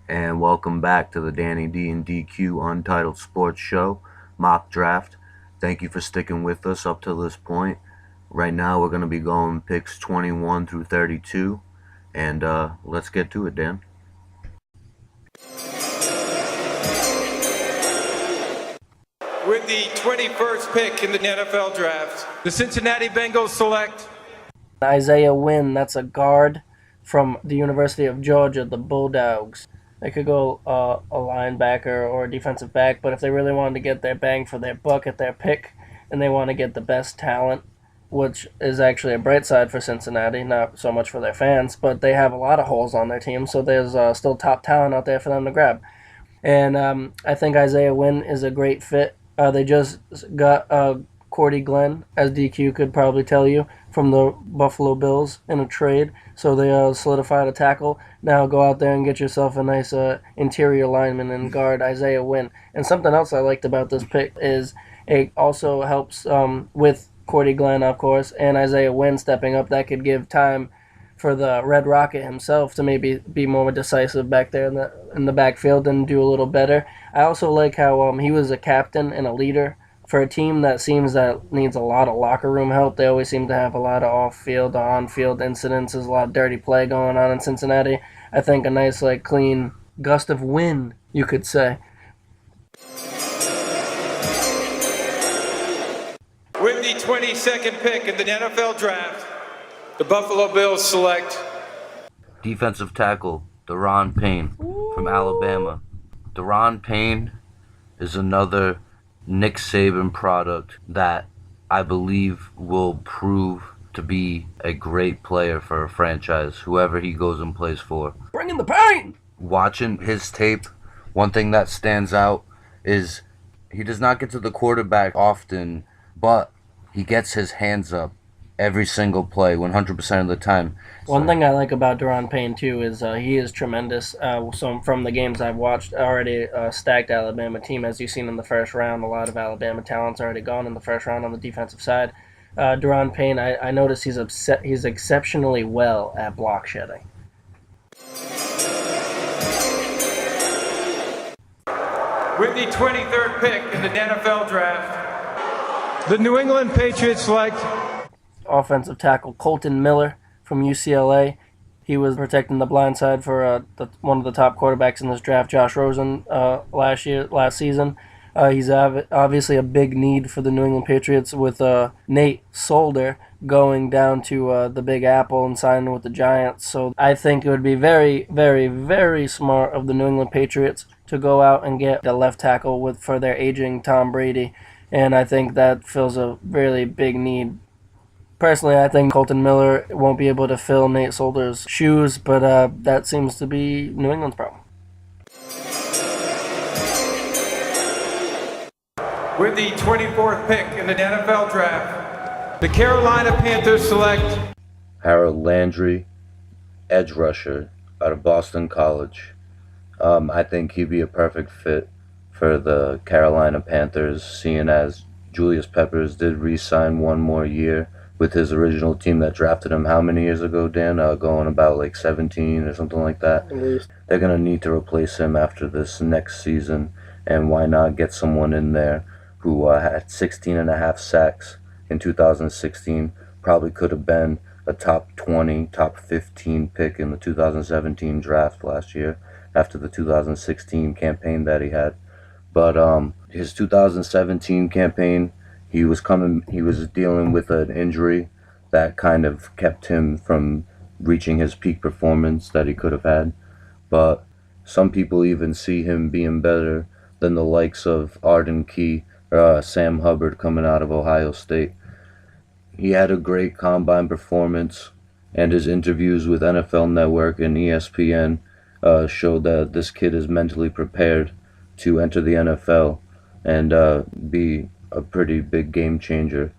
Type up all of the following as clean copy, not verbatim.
and welcome back to the Danny D and DQ Untitled Sports Show mock draft. Thank you for sticking with us up to this point. Right now, we're going to be going picks 21 through 32, and let's get to it, Dan. With the 21st pick in the NFL draft, the Cincinnati Bengals select Isaiah Wynn, that's a guard from the University of Georgia, the Bulldogs. They could go a linebacker or a defensive back, but if they really wanted to get their bang for their buck at their pick and they want to get the best talent, which is actually a bright side for Cincinnati, not so much for their fans, but they have a lot of holes on their team, so there's still top talent out there for them to grab. And I think Isaiah Wynn is a great fit. They just got Cordy Glenn, as DQ could probably tell you, from the Buffalo Bills in a trade. So they solidified a tackle. Now go out there and get yourself a nice interior lineman and guard Isaiah Wynn. And something else I liked about this pick is it also helps with Cordy Glenn, of course, and Isaiah Wynn stepping up. That could give time for the Red Rocket himself to maybe be more decisive back there in the backfield and do a little better. I also like how he was a captain and a leader for a team that seems that needs a lot of locker room help. They always seem to have a lot of off-field, on-field incidents. There's a lot of dirty play going on in Cincinnati. I think a nice, clean gust of wind, you could say. with the 22nd pick in the NFL draft, the Buffalo Bills select Defensive tackle, Daron Payne from Alabama. Daron Payne is another Nick Saban product that I believe will prove to be a great player for a franchise, whoever he goes and plays for. Bring in the pain! Watching his tape, one thing that stands out is he does not get to the quarterback often, but he gets his hands up every single play, 100% of the time. One thing I like about Daron Payne, too, is he is tremendous. So from the games I've watched, already stacked Alabama team, as you've seen in the first round. A lot of Alabama talent's already gone in the first round on the defensive side. Daron Payne, I noticed he's exceptionally well at block shedding. with the 23rd pick in the NFL draft, the New England Patriots select Offensive tackle Colton Miller from UCLA. He was protecting the blind side for one of the top quarterbacks in this draft, Josh Rosen, last season. He's obviously a big need for the New England Patriots with Nate Solder going down to the Big Apple and signing with the Giants. So I think it would be very, very, very smart of the New England Patriots to go out and get the left tackle for their aging Tom Brady. And I think that fills a really big need. Personally, I think Colton Miller won't be able to fill Nate Solder's shoes, but that seems to be New England's problem. with the 24th pick in the NFL draft, the Carolina Panthers select Harold Landry, edge rusher out of Boston College. I think he'd be a perfect fit for the Carolina Panthers, seeing as Julius Peppers did re-sign one more year with his original team that drafted him how many years ago, Dan? Going about 17 or something like that. They're going to need to replace him after this next season, and why not get someone in there who had 16 and a half sacks in 2016, probably could have been a top 20, top 15 pick in the 2017 draft last year after the 2016 campaign that he had. But his 2017 campaign, he was dealing with an injury that kind of kept him from reaching his peak performance that he could have had. But some people even see him being better than the likes of Arden Key or Sam Hubbard coming out of Ohio State. He had a great combine performance, and his interviews with NFL Network and ESPN showed that this kid is mentally prepared to enter the NFL and be a pretty big game changer.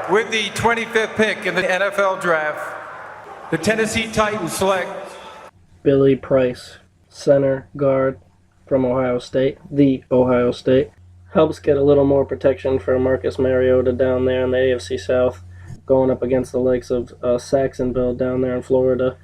with the 25th pick in the NFL draft, the Tennessee Titans select Billy Price, center guard from Ohio State, the Ohio State. Helps get a little more protection for Marcus Mariota down there in the AFC South. going up against the likes of Saxonville down there in Florida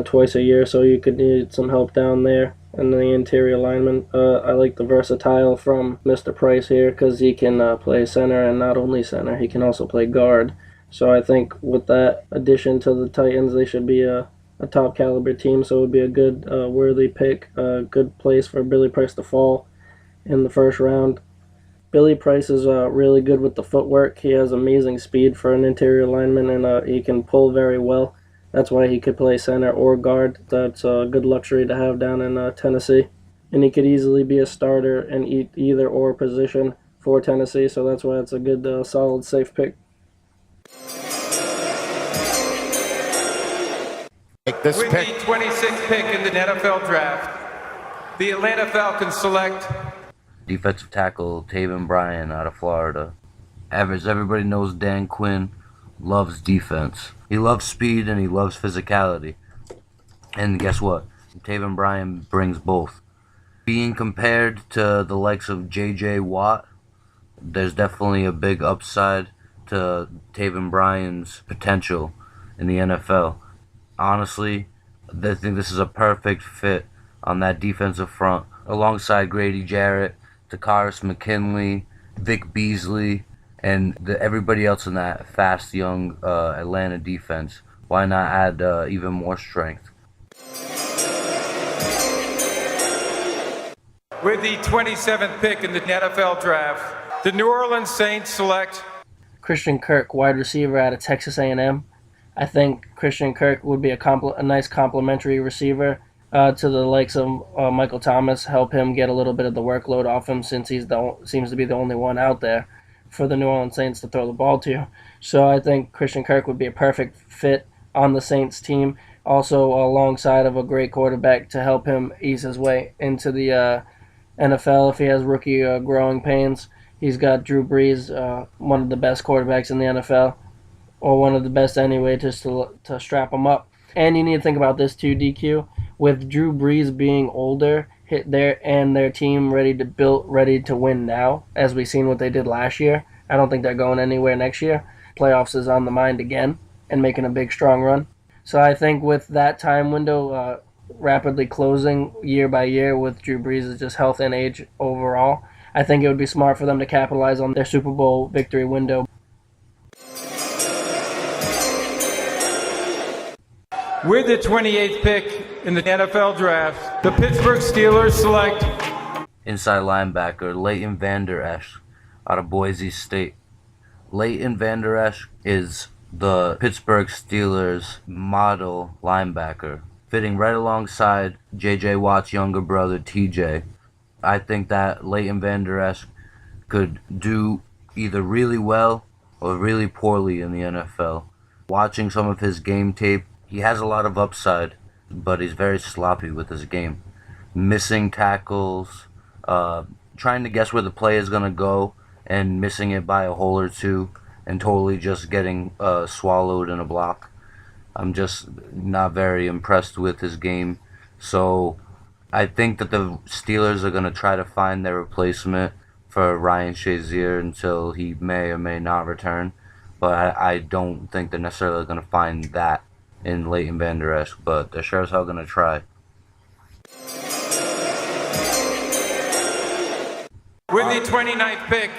twice a year, so you could need some help down there. And the interior lineman, I like the versatile from Mr. Price here because he can play center, and not only center, he can also play guard. So I think with that addition to the Titans, they should be a top caliber team. So it would be a good, worthy pick, a good place for Billy Price to fall in the first round. Billy Price is really good with the footwork. He has amazing speed for an interior lineman, and he can pull very well. That's why he could play center or guard. That's a good luxury to have down in Tennessee. And he could easily be a starter in either or position for Tennessee, so that's why it's a good, solid, safe pick. Make this With pick. the 26th pick in the NFL Draft, the Atlanta Falcons select Defensive tackle Taven Bryan out of Florida. As everybody knows, Dan Quinn loves defense. He loves speed and he loves physicality. And guess what? Taven Bryan brings both. Being compared to the likes of J.J. Watt, there's definitely a big upside to Taven Bryan's potential in the NFL. Honestly, I think this is a perfect fit on that defensive front, alongside Grady Jarrett, Takaris McKinley, Vic Beasley, and everybody else in that fast, young Atlanta defense. Why not add even more strength? with the 27th pick in the NFL Draft, the New Orleans Saints select Christian Kirk, wide receiver out of Texas A&M. I think Christian Kirk would be a nice complementary receiver to the likes of Michael Thomas, help him get a little bit of the workload off him since he seems to be the only one out there for the New Orleans Saints to throw the ball to. So I think Christian Kirk would be a perfect fit on the Saints team, also alongside of a great quarterback to help him ease his way into the NFL if he has rookie growing pains. He's got Drew Brees, one of the best quarterbacks in the NFL, or one of the best anyway, just to strap him up. And you need to think about this too, DQ. With Drew Brees being older, their team ready to win now, as we've seen what they did last year. I don't think they're going anywhere next year. Playoffs is on the mind again, and making a big strong run. So I think with that time window rapidly closing year by year with Drew Brees' just health and age overall, I think it would be smart for them to capitalize on their Super Bowl victory window. with the 28th pick in the NFL Draft, the Pittsburgh Steelers select Inside linebacker Leighton Vander Esch out of Boise State. Leighton Vander Esch is the Pittsburgh Steelers model linebacker, fitting right alongside J.J. Watt's younger brother, T.J. I think that Leighton Vander Esch could do either really well or really poorly in the NFL. Watching some of his game tape, he has a lot of upside, but he's very sloppy with his game. Missing tackles, trying to guess where the play is going to go and missing it by a hole or two and totally just getting swallowed in a block. I'm just not very impressed with his game. So I think that the Steelers are going to try to find their replacement for Ryan Shazier until he may or may not return. But I don't think they're necessarily going to find that in Leighton Vander Esch, but they're sure as hell going to try. with the 29th pick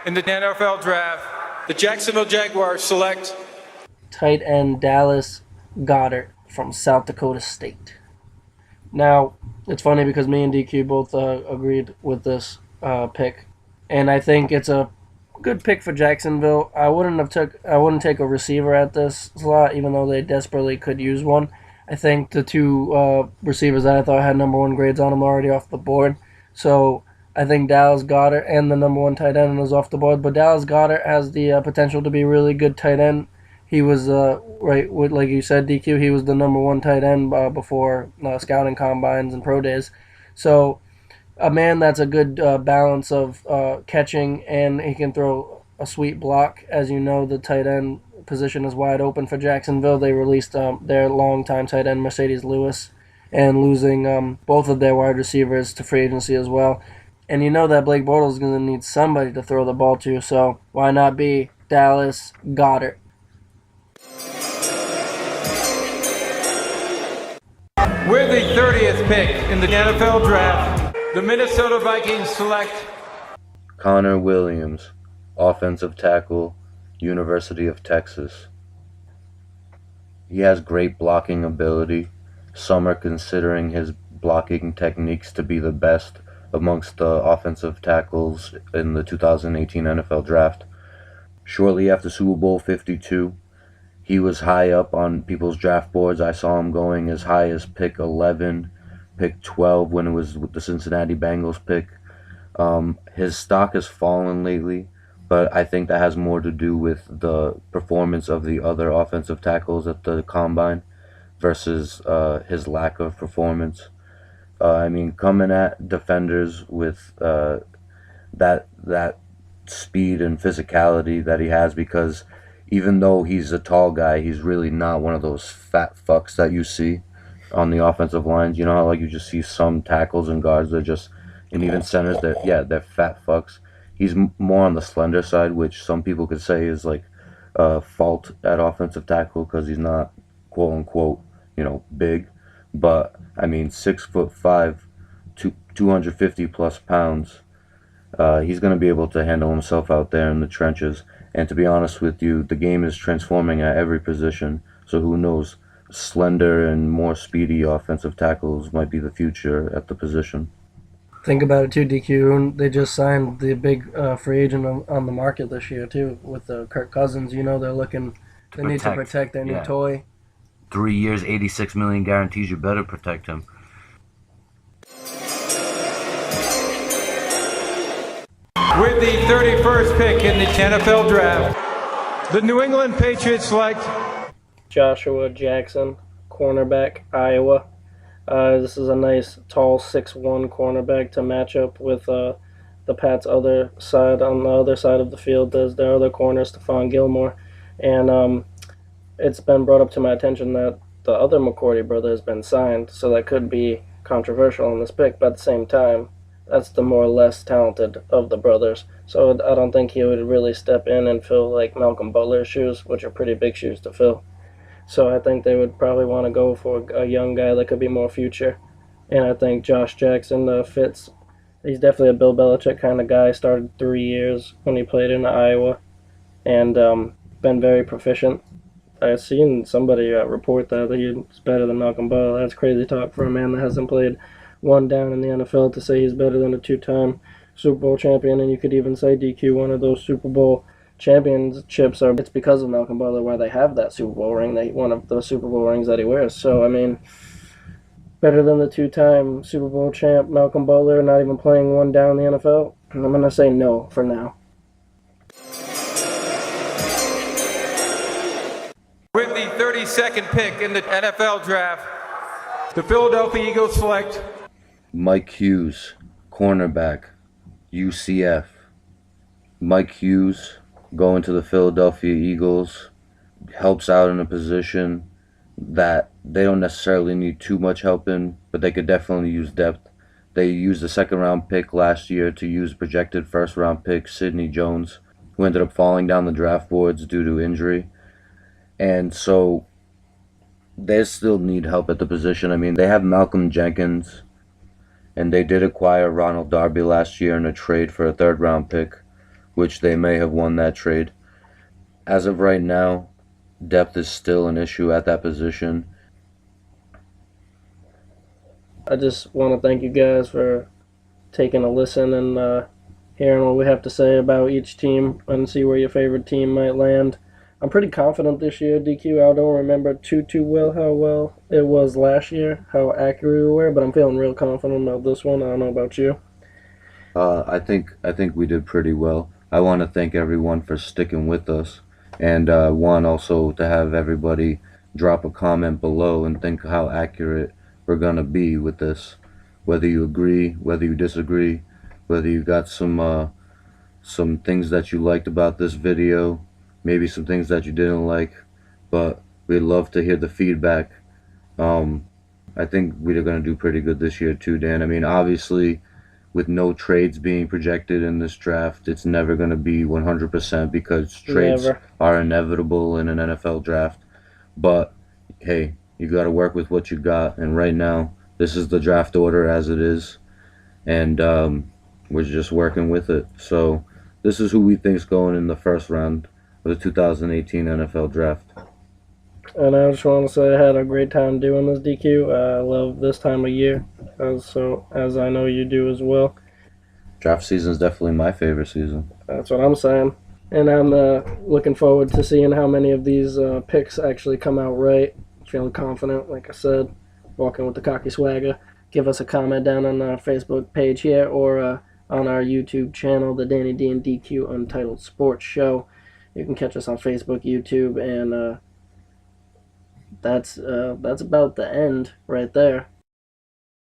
in the NFL Draft, the Jacksonville Jaguars select Tight end Dallas Goedert from South Dakota State. Now, it's funny because me and DQ both agreed with this pick, and I think it's a good pick for Jacksonville. I wouldn't take a receiver at this slot, even though they desperately could use one. I think the two receivers that I thought had number one grades on them are already off the board. So I think Dallas Goedert and the number one tight end is off the board. But Dallas Goedert has the potential to be a really good tight end. He was like you said, DQ. He was the number one tight end before scouting combines and pro days. So a man that's a good balance of catching, and he can throw a sweet block. As you know, the tight end position is wide open for Jacksonville. They released their longtime tight end Mercedes Lewis, and losing both of their wide receivers to free agency as well. And you know that Blake Bortles is going to need somebody to throw the ball to, so why not be Dallas Goedert? the 30th pick in the NFL Draft, the Minnesota Vikings select Connor Williams, offensive tackle, University of Texas. He has great blocking ability. Some are considering his blocking techniques to be the best amongst the offensive tackles in the 2018 NFL Draft. Shortly after Super Bowl 52, he was high up on people's draft boards. I saw him going as high as pick 11, pick 12 when it was with the Cincinnati Bengals pick. His stock has fallen lately, but I think that has more to do with the performance of the other offensive tackles at the combine versus his lack of performance. I mean, coming at defenders with that speed and physicality that he has, because even though he's a tall guy, he's really not one of those fat fucks that you see on the offensive lines. You know how like you just see some tackles and guards that just, and even centers that, yeah, they're fat fucks. He's more on the slender side, which some people could say is like a fault at offensive tackle because he's not quote unquote, big. But I mean, 6'5", 250 plus pounds. He's going to be able to handle himself out there in the trenches. And to be honest with you, the game is transforming at every position. So who knows? Slender and more speedy offensive tackles might be the future at the position. Think about it too, DQ. They just signed the big free agent on the market this year too with Kirk Cousins. They're looking. They need to protect their new toy. 3 years, $86 million guarantees. You better protect him. with the 31st pick in the NFL Draft, the New England Patriots select Joshua Jackson, cornerback, Iowa. This is a nice, tall, 6'1" cornerback to match up with the Pats' other side. On the other side of the field, there's their other corner, Stephon Gilmore. And it's been brought up to my attention that the other McCourty brother has been signed, so that could be controversial in this pick, but at the same time, that's the more or less talented of the brothers. So I don't think he would really step in and fill like Malcolm Butler's shoes, which are pretty big shoes to fill. So I think they would probably want to go for a young guy that could be more future. And I think Josh Jackson fits. He's definitely a Bill Belichick kind of guy. Started 3 years when he played in Iowa and been very proficient. I've seen somebody report that he's better than Malcolm Butler. That's crazy talk for a man that hasn't played one down in the NFL to say he's better than a two-time Super Bowl champion. And you could even say, DQ, one of those Super Bowl championships it's because of Malcolm Butler why they have that Super Bowl ring, one of the Super Bowl rings that he wears. So, I mean, better than the two-time Super Bowl champ Malcolm Butler, not even playing one down in the NFL? I'm going to say no for now. with the 32nd pick in the NFL Draft, the Philadelphia Eagles select Mike Hughes, cornerback, UCF. Mike Hughes going to the Philadelphia Eagles helps out in a position that they don't necessarily need too much help in, but they could definitely use depth. They used the second-round pick last year to use projected first-round pick Sidney Jones, who ended up falling down the draft boards due to injury. And so they still need help at the position. I mean, they have Malcolm Jenkins, and they did acquire Ronald Darby last year in a trade for a third-round pick, which they may have won that trade. As of right now, depth is still an issue at that position. I just want to thank you guys for taking a listen and hearing what we have to say about each team and see where your favorite team might land. I'm pretty confident this year, DQ. I don't remember too well how well it was last year, how accurate we were, but I'm feeling real confident about this one. I don't know about you. I think we did pretty well. I want to thank everyone for sticking with us, and want also to have everybody drop a comment below and think how accurate we're gonna be with this. Whether you agree, whether you disagree, whether you got some things that you liked about this video, maybe some things that you didn't like, but we'd love to hear the feedback. I think we're gonna do pretty good this year too, Dan. I mean, obviously, with no trades being projected in this draft, it's never going to be 100% because trades are inevitable in an NFL draft. But, hey, you got to work with what you got. And right now, this is the draft order as it is, and we're just working with it. So this is who we think's going in the first round of the 2018 NFL Draft. And I just want to say I had a great time doing this, DQ. I love this time of year, as I know you do as well. Draft season is definitely my favorite season. That's what I'm saying. And I'm looking forward to seeing how many of these picks actually come out right. Feeling confident, like I said, walking with the cocky swagger. Give us a comment down on our Facebook page here or on our YouTube channel, the Danny D and DQ Untitled Sports Show. You can catch us on Facebook, YouTube, and that's about the end right there.